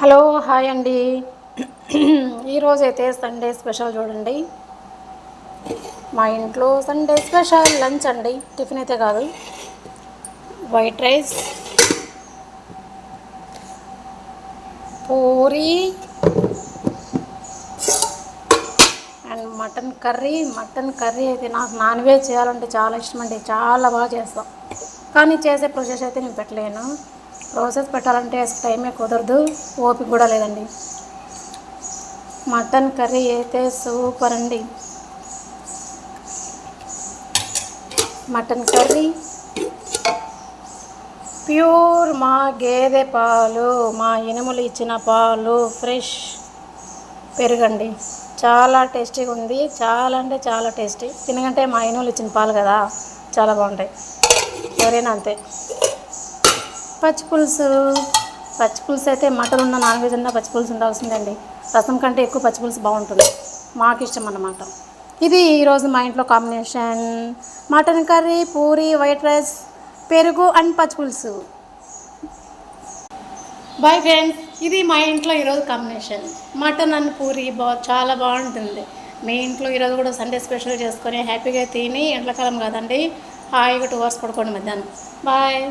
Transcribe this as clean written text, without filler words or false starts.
Hello hi అండి. ఈరోజైతే Sunday special చూడండి. మా ఇంట్లో సండే స్పెషల్ లంచ్ అండి. టిఫిన్ అయితే కాదు. White rice, puri and mutton curry అయితే నాకు నాన్ వెజ్ చేయాలంటే చాలా ఇష్టం అండి. చాలా బాగా చేస్తాం. కానీ చేసే ప్రాసెస్ అయితే నేను పెట్టలేను. ప్రాసెస్ పెట్టాలంటే టైమే కుదరదు, ఓపిక కూడా లేదండి. మటన్ కర్రీ అయితే సూపర్ అండి. మటన్ కర్రీ ప్యూర్ మా గేదె పాలు, మా ఎనుములు ఇచ్చిన పాలు, ఫ్రెష్ పెరుగండి. చాలా టేస్టీగా ఉంది. చాలా అంటే చాలా టేస్టీ. ఎందుకంటే మా ఎనుములు ఇచ్చిన పాలు కదా, చాలా బాగుంటాయి. ఎవరైనా అంతే. పచ్చి పులుసు అయితే మటన్ ఉన్న నాన్ వెజ్ ఉన్న పచ్చి పులుసు ఉండాల్సిందండి. రసం కంటే ఎక్కువ పచ్చి పులుసు బాగుంటుంది. మాకు ఇష్టం అన్నమాట. ఇది ఈరోజు మా ఇంట్లో combination. Mutton curry, puri, white rice, పెరుగు అండ్ పచ్చి పులుసు. బాయ్ ఫ్రెండ్స్, ఇది మా ఇంట్లో ఈరోజు కాంబినేషన్. మటన్ అండ్ పూరి చాలా బాగుంటుంది. మీ ఇంట్లో ఈరోజు కూడా సండే స్పెషల్ చేసుకొని హ్యాపీగా తిని, ఎండాకాలం కాదండి, హాయిగా 2 hours పడుకోండి మధ్యాహ్నం. బాయ్.